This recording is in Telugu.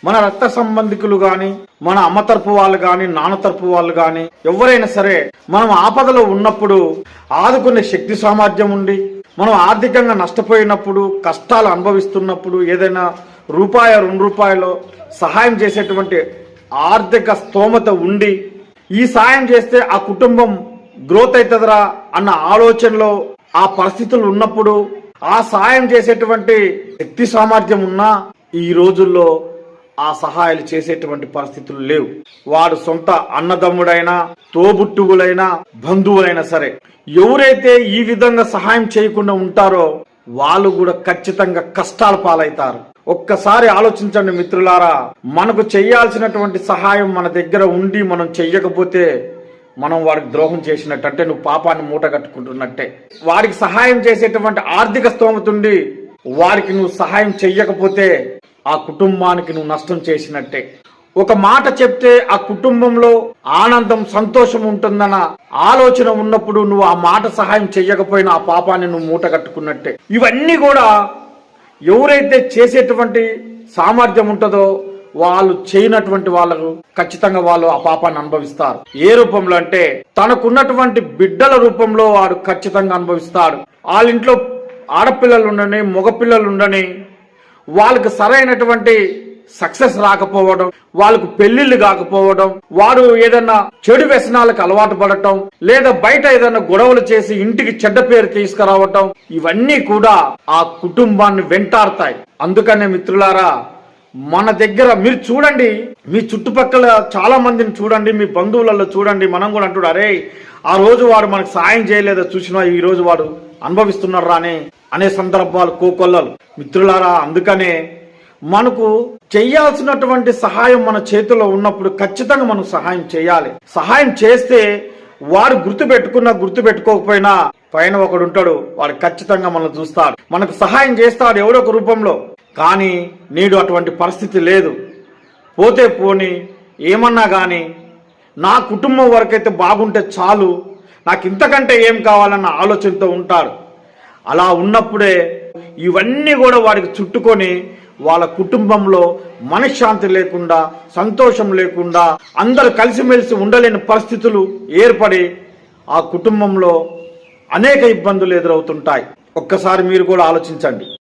మన రక్త సంబంధికులు గాని, మన అమ్మ తరపు వాళ్ళు గాని, నాన్న తరపు వాళ్ళు గాని, ఎవరైనా సరే మనం ఆపదలో ఉన్నప్పుడు ఆదుకునే శక్తి సామర్థ్యం ఉండి, మనం ఆర్థికంగా నష్టపోయినప్పుడు, కష్టాలు అనుభవిస్తున్నప్పుడు ఏదైనా రూపాయ 2 రూపాయలు సహాయం చేసేటువంటి ఆర్థిక స్తోమత ఉండి, ఈ సాయం చేస్తే ఆ కుటుంబం గ్రోత్ అవుతుందిరా అన్న ఆలోచనలో ఆ పరిస్థితులు ఉన్నప్పుడు ఆ సాయం చేసేటువంటి శక్తి సామర్థ్యం ఉన్నా ఈ రోజుల్లో ఆ సహాయాలు చేసేటువంటి పరిస్థితులు లేవు. వాడు సొంత అన్నదమ్ముడైనా, తోబుట్టువులైనా, బంధువులైనా సరే ఎవరైతే ఈ విధంగా సహాయం చేయకుండా ఉంటారో వాళ్ళు కూడా ఖచ్చితంగా కష్టాల పాలవుతారు. ఒక్కసారి ఆలోచించండి మిత్రులారా, మనకు చేయాల్సినటువంటి సహాయం మన దగ్గర ఉండి మనం చెయ్యకపోతే మనం వాడికి ద్రోహం చేసినట్టు, అంటే నువ్వు పాపాన్ని మూట కట్టుకుంటున్నట్టే. వాడికి సహాయం చేసేటువంటి ఆర్థిక స్తోమత ఉండి వాడికి నువ్వు సహాయం చెయ్యకపోతే ఆ కుటుంబానికి నువ్వు నష్టం చేసినట్టే. ఒక మాట చెప్తే ఆ కుటుంబంలో ఆనందం, సంతోషం ఉంటుందన్న ఆలోచన ఉన్నప్పుడు నువ్వు ఆ మాట సహాయం చెయ్యకపోయినా ఆ పాపాన్ని నువ్వు మూట కట్టుకున్నట్టే. ఇవన్నీ కూడా ఎవరైతే చేసేటువంటి సామర్థ్యం ఉంటుందో వాళ్ళు చేయనటువంటి వాళ్ళకు ఖచ్చితంగా వాళ్ళు ఆ పాపాన్ని అనుభవిస్తారు. ఏ రూపంలో అంటే తనకున్నటువంటి బిడ్డల రూపంలో వాడు ఖచ్చితంగా అనుభవిస్తాడు. వాళ్ళ ఇంట్లో ఆడపిల్లలు ఉండని, మగపిల్లలు ఉండని, వాళ్ళకి సరైనటువంటి సక్సెస్ రాకపోవడం, వాళ్ళకు పెళ్లిళ్ళు కాకపోవడం, వాడు ఏదన్నా చెడు వ్యసనాలకు అలవాటు పడటం, లేదా బయట ఏదన్నా గొడవలు చేసి ఇంటికి చెడ్డ పేరు తీసుకురావటం, ఇవన్నీ కూడా ఆ కుటుంబాన్ని వెంటాడతాయి. అందుకనే మిత్రులారా, మన దగ్గర మీరు చూడండి, మీ చుట్టుపక్కల చాలా మందిని చూడండి, మీ బంధువులలో చూడండి. మనం కూడా అంటాడు, అరే ఆ రోజు వాడు మనకు సాయం చేయలేదో చూసినా ఈ రోజు వాడు అనుభవిస్తున్నాడు రానే అనే సందర్భాలు కోకొల్లలు. మిత్రులారా, అందుకనే మనకు చేయాల్సినటువంటి సహాయం మన చేతిలో ఉన్నప్పుడు ఖచ్చితంగా మనం సహాయం చేయాలి. సహాయం చేస్తే వాడు గుర్తు పెట్టుకోకపోయినా పైన ఒకడు ఉంటాడు, వాడు ఖచ్చితంగా మనం చూస్తాడు, మనకు సహాయం చేస్తాడు ఎవడో ఒక రూపంలో. కానీ నేడు అటువంటి పరిస్థితి లేదు. పోతే పోని ఏమన్నా కానీ నా కుటుంబం వరకైతే బాగుంటే చాలు, నాకు ఇంతకంటే ఏం కావాలన్న ఆలోచనతో ఉంటాడు. అలా ఉన్నప్పుడే ఇవన్నీ కూడా వాడికి చుట్టుకొని వాళ్ళ కుటుంబంలో మనశ్శాంతి లేకుండా, సంతోషం లేకుండా, అందరూ కలిసిమెలిసి ఉండలేని పరిస్థితులు ఏర్పడి ఆ కుటుంబంలో అనేక ఇబ్బందులు ఎదురవుతుంటాయి. ఒక్కసారి మీరు కూడా ఆలోచించండి.